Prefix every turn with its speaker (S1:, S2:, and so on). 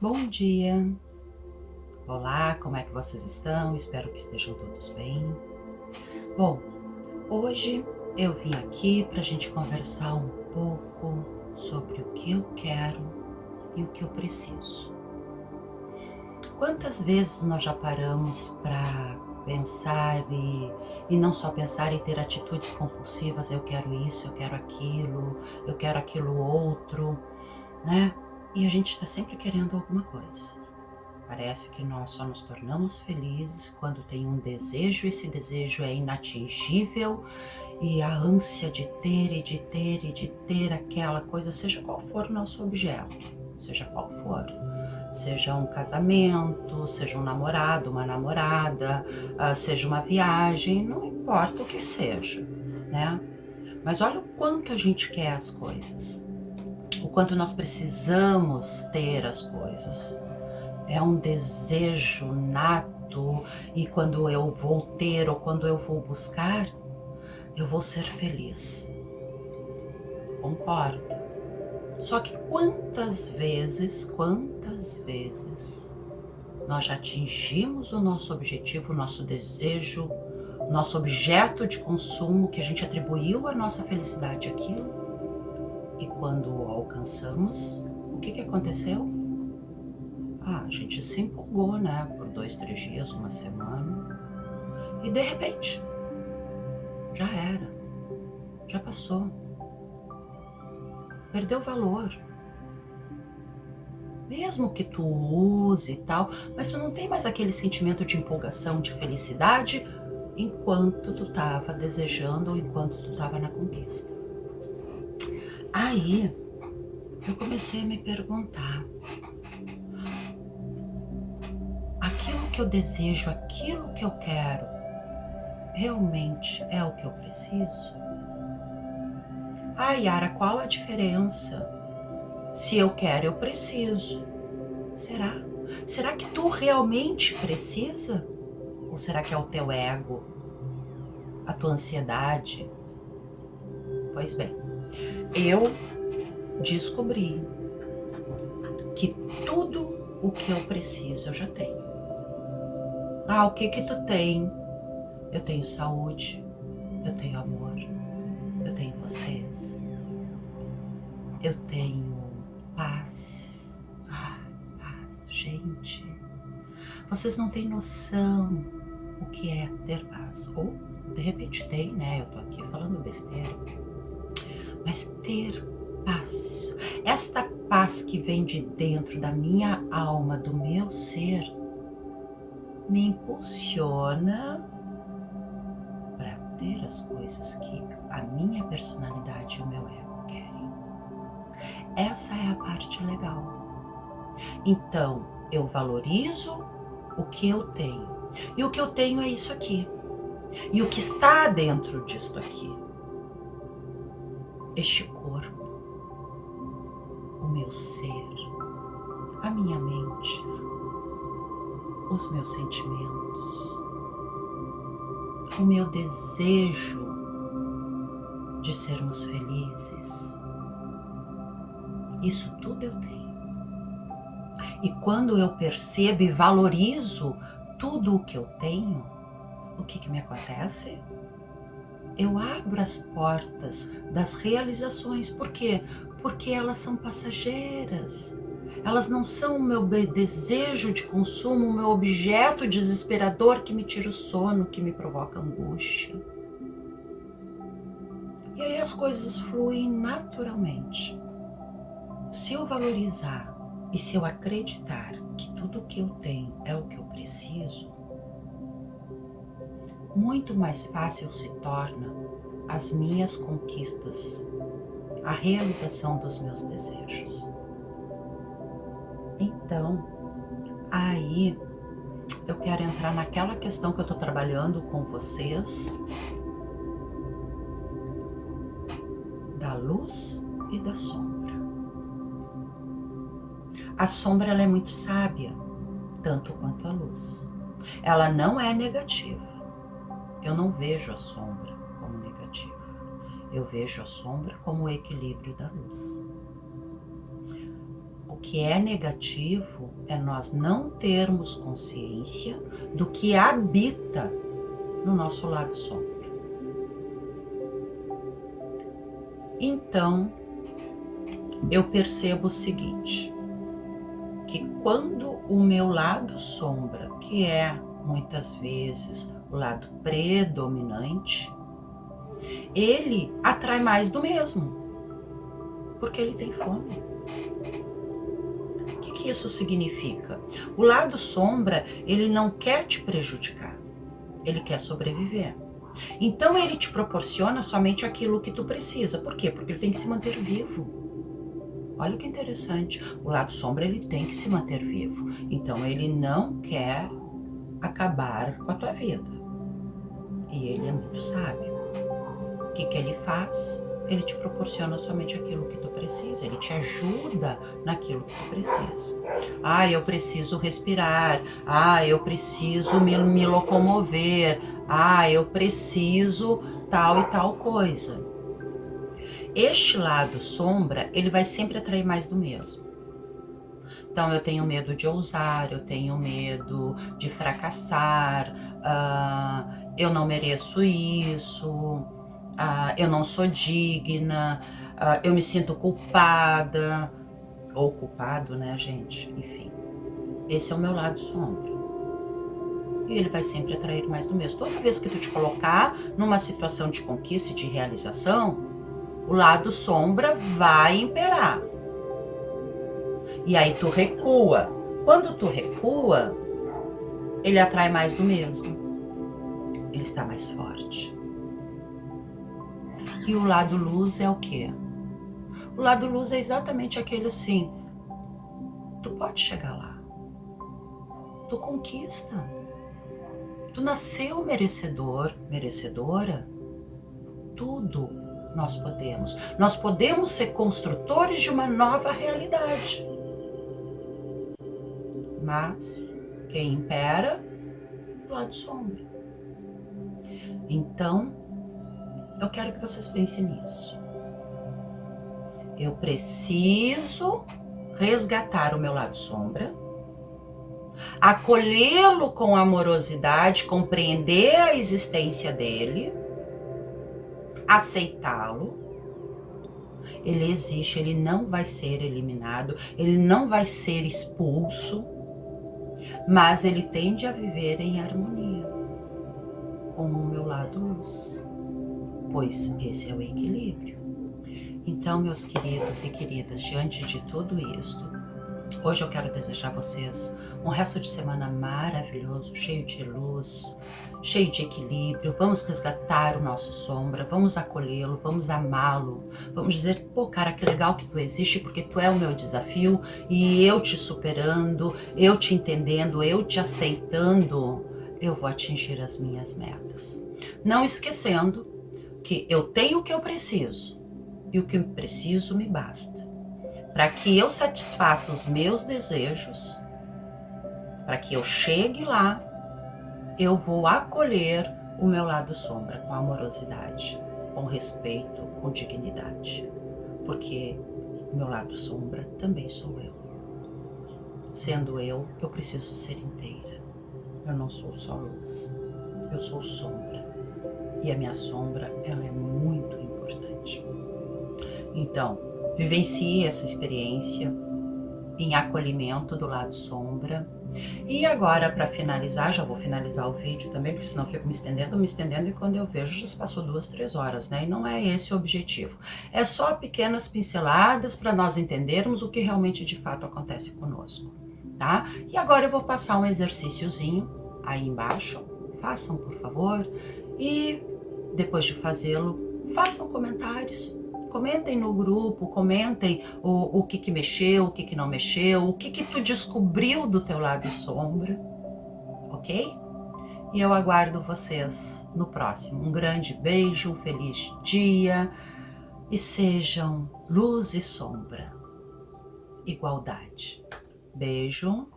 S1: Bom dia! Olá, como é que vocês estão? Espero que estejam todos bem. Bom, hoje eu vim aqui para a gente conversar um pouco sobre o que eu quero e o que eu preciso. Quantas vezes nós já paramos para pensar e não só pensar e ter atitudes compulsivas, eu quero isso, eu quero aquilo outro, né? E a gente está sempre querendo alguma coisa. Parece que nós só nos tornamos felizes quando tem um desejo, esse desejo é inatingível e a ânsia de ter e de ter e de ter aquela coisa, seja qual for o nosso objeto, seja qual for. Seja um casamento, seja um namorado, uma namorada, seja uma viagem, não importa o que seja, né? Mas olha o quanto a gente quer as coisas, o quanto nós precisamos ter as coisas. É um desejo nato e quando eu vou ter ou quando eu vou buscar, eu vou ser feliz. Concordo. Só que quantas vezes nós já atingimos o nosso objetivo, o nosso desejo, o nosso objeto de consumo que a gente atribuiu a nossa felicidade àquilo e quando o alcançamos, o que aconteceu? A gente se empolgou, né? Por 2, 3 dias, uma semana. E de repente, já era. Já passou. Perdeu valor. Mesmo que tu use e tal, mas tu não tem mais aquele sentimento de empolgação, de felicidade, enquanto tu tava desejando ou enquanto tu tava na conquista. Aí, eu comecei a me perguntar, aquilo que eu desejo, aquilo que eu quero, realmente é o que eu preciso? Yara, qual a diferença? Se eu quero, eu preciso. Será? Será que tu realmente precisa? Ou será que é o teu ego? A tua ansiedade? Pois bem, eu descobri que tudo o que eu preciso eu já tenho. O que tu tem? Eu tenho saúde, eu tenho amor, eu tenho vocês, eu tenho paz. Paz, gente. Vocês não têm noção o que é ter paz. Ou, de repente, tem, né? Eu tô aqui falando besteira. Mas ter paz, esta paz que vem de dentro da minha alma, do meu ser, me impulsiona para ter as coisas que a minha personalidade e o meu ego querem. Essa é a parte legal. Então, eu valorizo o que eu tenho. E o que eu tenho é isso aqui. E o que está dentro disto aqui? Este corpo, o meu ser, a minha mente, os meus sentimentos, o meu desejo de sermos felizes. Isso tudo eu tenho. E quando eu percebo e valorizo tudo o que eu tenho, o que me acontece? Eu abro as portas das realizações. Por quê? Porque elas são passageiras. Elas não são o meu desejo de consumo, o meu objeto desesperador que me tira o sono, que me provoca angústia. E aí as coisas fluem naturalmente. Se eu valorizar e se eu acreditar que tudo o que eu tenho é o que eu preciso, muito mais fácil se torna as minhas conquistas, a realização dos meus desejos. Então, aí eu quero entrar naquela questão que eu estou trabalhando com vocês, da luz e da sombra. A sombra, ela é muito sábia, tanto quanto a luz. Ela não é negativa. Eu não vejo a sombra como negativa. Eu vejo a sombra como o equilíbrio da luz. que é negativo é nós não termos consciência do que habita no nosso lado sombra. Então, eu percebo o seguinte, que quando o meu lado sombra, que é muitas vezes o lado predominante, ele atrai mais do mesmo, porque ele tem fome. O que isso significa? O lado sombra, ele não quer te prejudicar, ele quer sobreviver. Então ele te proporciona somente aquilo que tu precisa. Por quê? Porque ele tem que se manter vivo. Olha que interessante. O lado sombra, ele tem que se manter vivo. Então ele não quer acabar com a tua vida. E ele é muito sábio. O que ele faz? Ele te proporciona somente aquilo que tu precisa. Ele te ajuda naquilo que tu precisa. Ah, eu preciso respirar. Ah, eu preciso me locomover. Ah, eu preciso tal e tal coisa. Este lado sombra, ele vai sempre atrair mais do mesmo. Então, eu tenho medo de ousar, eu tenho medo de fracassar, eu não mereço isso, eu não sou digna, eu me sinto culpada, ou culpado, né, gente? Enfim, esse é o meu lado sombra. E ele vai sempre atrair mais do mesmo. Toda vez que tu te colocar numa situação de conquista e de realização, o lado sombra vai imperar. E aí tu recua. Quando tu recua, ele atrai mais do mesmo. Ele está mais forte. E o lado luz é o quê? O lado luz é exatamente aquele assim, tu pode chegar lá. Tu conquista. Tu nasceu merecedor, merecedora. Tudo nós podemos. Nós podemos ser construtores de uma nova realidade. Mas quem impera? O lado sombra. Então, eu quero que vocês pensem nisso. Eu preciso resgatar o meu lado sombra, acolhê-lo com amorosidade, compreender a existência dele, aceitá-lo. Ele existe, ele não vai ser eliminado, ele não vai ser expulso, mas ele tende a viver em harmonia com o meu lado luz, pois esse é o equilíbrio. Então, meus queridos e queridas, diante de tudo isto, hoje eu quero desejar a vocês um resto de semana maravilhoso, cheio de luz, cheio de equilíbrio. Vamos resgatar o nosso sombra, vamos acolhê-lo, vamos amá-lo, vamos dizer, pô, cara, que legal que tu existe, porque tu é o meu desafio e eu te superando, eu te entendendo, eu te aceitando, eu vou atingir as minhas metas. Não esquecendo que eu tenho o que eu preciso e o que eu preciso me basta. Para que eu satisfaça os meus desejos, para que eu chegue lá, eu vou acolher o meu lado sombra com amorosidade, com respeito, com dignidade. Porque o meu lado sombra também sou eu. Sendo eu preciso ser inteira. Eu não sou só luz, eu sou sombra. E a minha sombra, ela é muito importante. Então, vivencie essa experiência em acolhimento do lado sombra. E agora, para finalizar, já vou finalizar o vídeo também, porque senão eu fico me estendendo, e quando eu vejo já se passou 2, 3 horas, né? E não é esse o objetivo. É só pequenas pinceladas para nós entendermos o que realmente de fato acontece conosco, tá? E agora eu vou passar um exercíciozinho aí embaixo. Façam, por favor. E depois de fazê-lo, façam comentários. Comentem no grupo, comentem o que mexeu, o que não mexeu, o que tu descobriu do teu lado sombra, ok? E eu aguardo vocês no próximo. Um grande beijo, um feliz dia e sejam luz e sombra, igualdade. Beijo.